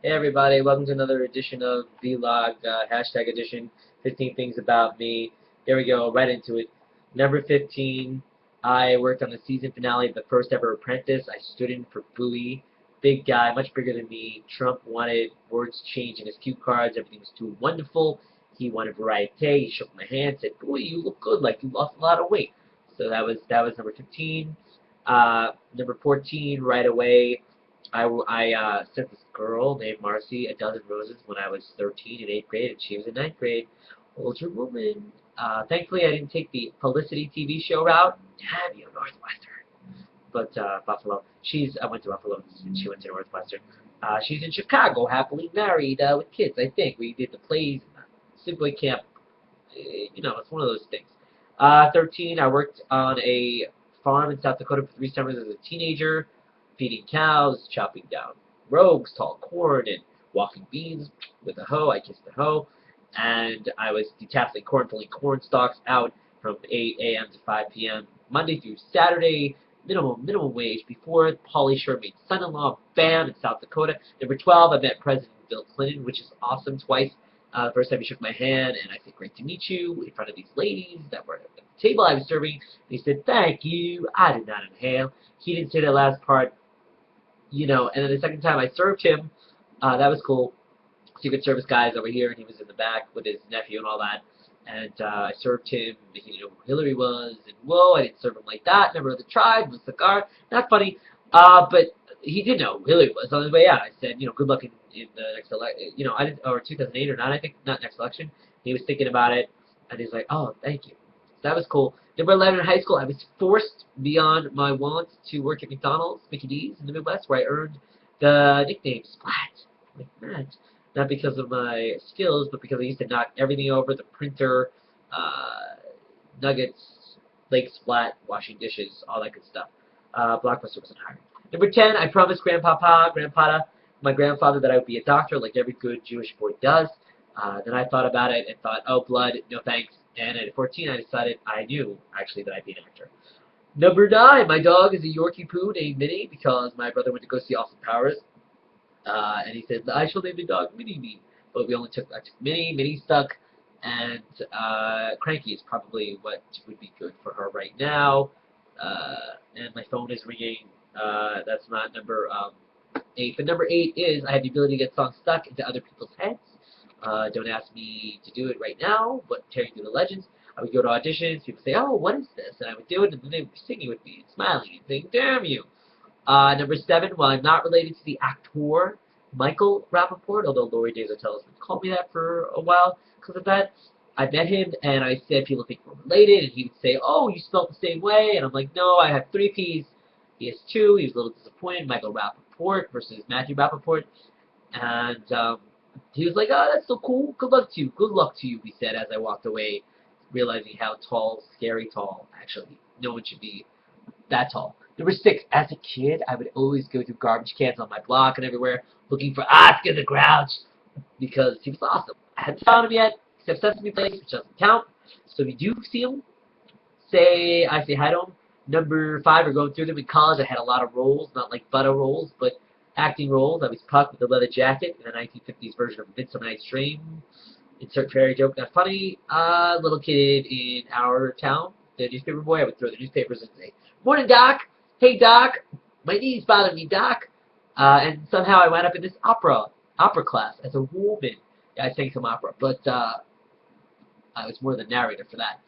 Hey everybody, welcome to another edition of Vlog, hashtag edition, 15 things about me. Here we go, right into it. Number 15, I worked on the season finale of the first ever Apprentice. I stood in for Bowie. Big guy, much bigger than me. Trump wanted words changed in his cue cards. Everything was too wonderful. He wanted variety. He shook my hand, said, "Bowie, you look good, like you lost a lot of weight." So that was number 15. Number 14, right away. I sent this girl named Marcy a dozen roses when I was 13 in 8th grade, and she was in 9th grade. Older woman. Thankfully, I didn't take the Felicity TV show route. Damn you, Northwestern. But Buffalo. I went to Buffalo, and she went to Northwestern. She's in Chicago, happily married with kids, I think. We did the plays, Simply Camp. It's one of those things. 13, I worked on a farm in South Dakota for 3 summers as a teenager, feeding cows, chopping down rogues, tall corn, and walking beans with a hoe. I kissed the hoe, and I was detasseling corn, pulling corn stalks out from 8 a.m. to 5 p.m. Monday through Saturday, minimum wage. Before Pauly Shore made son-in-law, bam, in South Dakota. Number 12, I met President Bill Clinton, which is awesome, twice. The first time he shook my hand, and I said, "Great to meet you," in front of these ladies that were at the table I was serving. They said, "Thank you." I did not inhale. He didn't say that last part, and then the second time I served him, that was cool. Secret Service guys over here, and he was in the back with his nephew and all that. And I served him, he didn't know who Hillary was, and whoa, I didn't serve him like that. Member of the tribe, was cigar. Not funny. But he did know who Hillary was on his way out. I said, good luck in the next election. I didn't, or 2008 or 9, I think, not next election. He was thinking about it, and he's like, "Oh, thank you." So that was cool. Number 11 in high school, I was forced beyond my wants to work at McDonald's, Mickey D's in the Midwest, where I earned the nickname Splat. Like that. Not because of my skills, but because I used to knock everything over, the printer, nuggets, lake splat, washing dishes, all that good stuff. Blockbuster wasn't hiring. Number 10, I promised Grandpada, my grandfather, that I would be a doctor like every good Jewish boy does. Then I thought about it and thought, oh, blood, no thanks. And at 14, I decided I knew, actually, that I'd be an actor. Number 9, my dog is a Yorkie Poo named Minnie because my brother went to go see Austin Powers. And he said, "I shall name the dog Minnie." But I took Minnie. Minnie stuck. And Cranky is probably what would be good for her right now. And my phone is ringing. That's not number 8. But number 8 is I have the ability to get songs stuck into other people's heads. Don't ask me to do it right now, but tearing through the legends. I would go to auditions. People say, "Oh, what is this?" And I would do it, and then they would be singing with me and smiling and saying, "Damn you." Number 7, while I'm not related to the actor Michael Rappaport, although Lori Dezotellis would call me that for a while because of that, I met him and I said, "People think we're related," and he would say, "Oh, you spelled the same way," and I'm like, "No, I have 3 P's. He has 2. He was a little disappointed. Michael Rappaport versus Matthew Rappaport. And he was like, "Oh, that's so cool. Good luck to you. Good luck to you," he said as I walked away, realizing how tall, scary tall, actually, no one should be that tall. Number 6, as a kid, I would always go through garbage cans on my block and everywhere looking for Oscar the Grouch because he was awesome. I hadn't found him yet, except Sesame Place, which doesn't count. So if you do see him, I say hi to him. Number 5, we're going through them in college. I had a lot of roles, not like butter roles, but acting roles. I was Puck with the leather jacket in the 1950s version of Midsummer Night's Dream. Insert fairy joke, not funny. Little kid in our town, the newspaper boy, I would throw the newspapers and say, "Morning, Doc. Hey, Doc. My knees bother me, Doc." And somehow I wound up in this opera class as a woman. Yeah, I sang some opera, but I was more the narrator for that.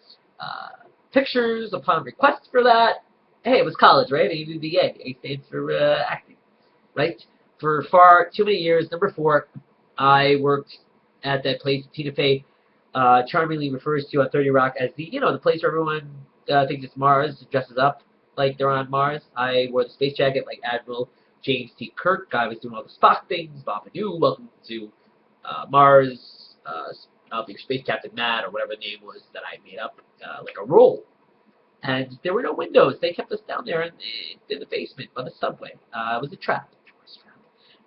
Pictures upon request for that. Hey, it was college, right? ABBA. A stands for acting, right? For far too many years. Number 4, I worked at that place Tina Fey charmingly refers to on 30 Rock as the place where everyone thinks it's Mars, dresses up like they're on Mars. I wore the space jacket like Admiral James T. Kirk. I was doing all the Spock things. Babadoo, welcome to Mars. I'll be your space captain, Matt, or whatever the name was that I made up, like a role. And there were no windows. They kept us down there in the basement by the subway. It was a trap.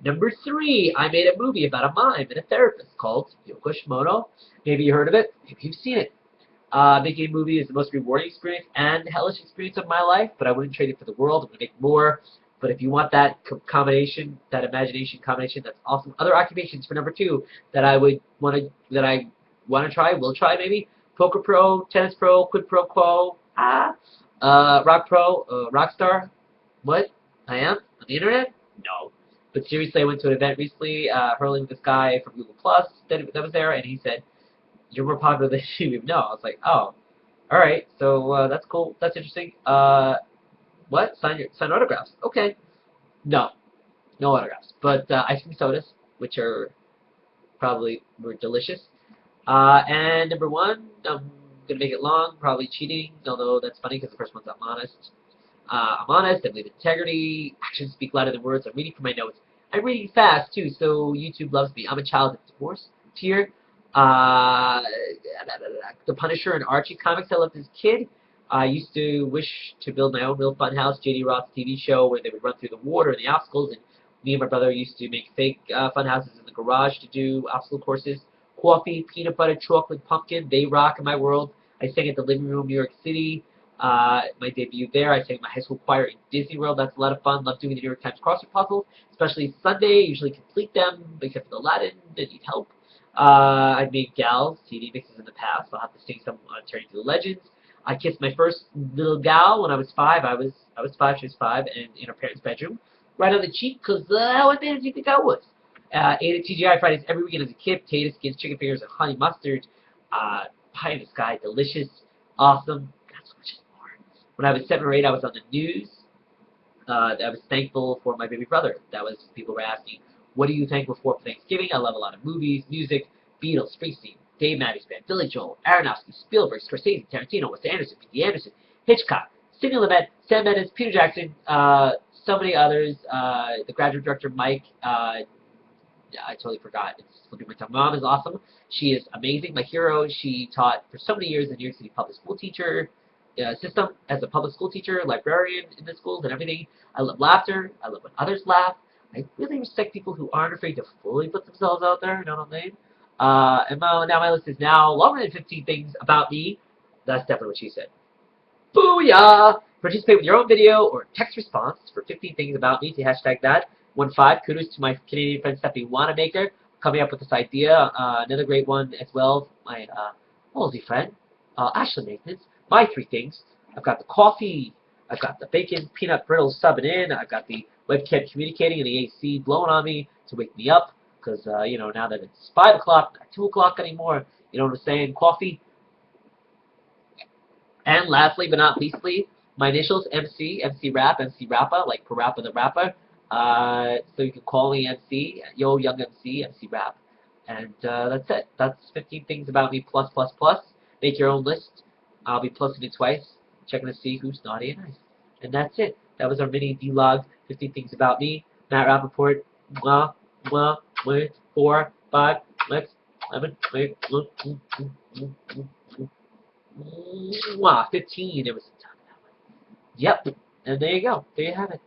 Number 3, I made a movie about a mime and a therapist called Yoko Shimono. Maybe you heard of it. Maybe you've seen it. Making a movie is the most rewarding experience and hellish experience of my life, but I wouldn't trade it for the world. I'm going to make more. But if you want that combination, that imagination combination, that's awesome. Other occupations for number 2 that I want to try, will try maybe. Poker pro, tennis pro, quid pro quo, rock pro, rock star. What? I am? On the internet? No. But seriously, I went to an event recently, hurling with this guy from Google Plus that was there, and he said, "You're more popular than you even know." I was like, "Oh, all right. So that's cool. That's interesting. What? Sign autographs? Okay. No, no autographs. But ice cream sodas, which are were delicious. And number 1, I'm gonna make it long. Probably cheating, although that's funny because the first one's I'm honest. I'm honest, I believe in integrity, actions speak louder than words, I'm reading from my notes. I'm reading fast, too, so YouTube loves me. I'm a child of divorce tier. The Punisher and Archie comics I loved as a kid. I used to wish to build my own real fun house, J.D. Roth's TV show, where they would run through the water and the obstacles, and me and my brother used to make fake fun houses in the garage to do obstacle courses. Coffee, peanut butter, chocolate, pumpkin, they rock in my world. I sang at the Living Room, New York City. My debut there. I sang in my high school choir in Disney World. That's a lot of fun. Love doing the New York Times crossword puzzles, especially Sunday. Usually complete them, except for the Latin. Didn't need help. I've made gals, CD mixes in the past. I'll have to sing some Turning to the Legends. I kissed my first little gal when I was 5. I was 5, she was 5, and in her parents' bedroom, right on the cheek, because what man did you think I was? Ate at TGI Fridays every weekend as a kid. Potato skins, chicken fingers, and honey mustard. Pie in the sky, delicious, awesome. Not so much more. When I was 7 or 8, I was on the news. I was thankful for my baby brother. People were asking, what are you thankful for Thanksgiving? I love a lot of movies, music, Beatles, Springsteen, Dave Matthews Band, Billy Joel, Aronofsky, Spielberg, Scorsese, Tarantino, Wes Anderson, P.D. Anderson, Hitchcock, Sidney Lumet, Sam Mendes, Peter Jackson, so many others. The graduate director, Mike, I totally forgot. It's slipping my tongue. My mom is awesome. She is amazing. My hero. She taught for so many years in the New York City public school teacher system as a public school teacher, librarian in the schools and everything. I love laughter. I love when others laugh. I really respect people who aren't afraid to fully put themselves out there. You know what I mean? And now my list is now longer than 15 things about me. That's definitely what she said. Booyah! Participate with your own video or text response for 15 things about me to hashtag that. 1-5. Kudos to my Canadian friend Stephanie Wanamaker coming up with this idea. Another great one as well. My Aussie friend Ashlan Nathens. My 3 things. I've got the coffee. I've got the bacon peanut brittle subbing in. I've got the webcam communicating and the AC blowing on me to wake me up. Because, now that it's 5 o'clock, not 2 o'clock anymore. You know what I'm saying? Coffee. And lastly, but not leastly, my initials, MC Rap, MC Rappa, like Parappa the Rapper. So you can call me MC, Yo Young MC, MC Rap. And that's it. That's 15 things about me, plus, plus, plus. Make your own list. I'll be plussing it twice, checking to see who's naughty and nice. And that's it. That was our mini vlog, 15 things about me. Matt Rappaport, 4, 5, 6, 7, 8, 15. It was. Yep. And there you go. There you have it.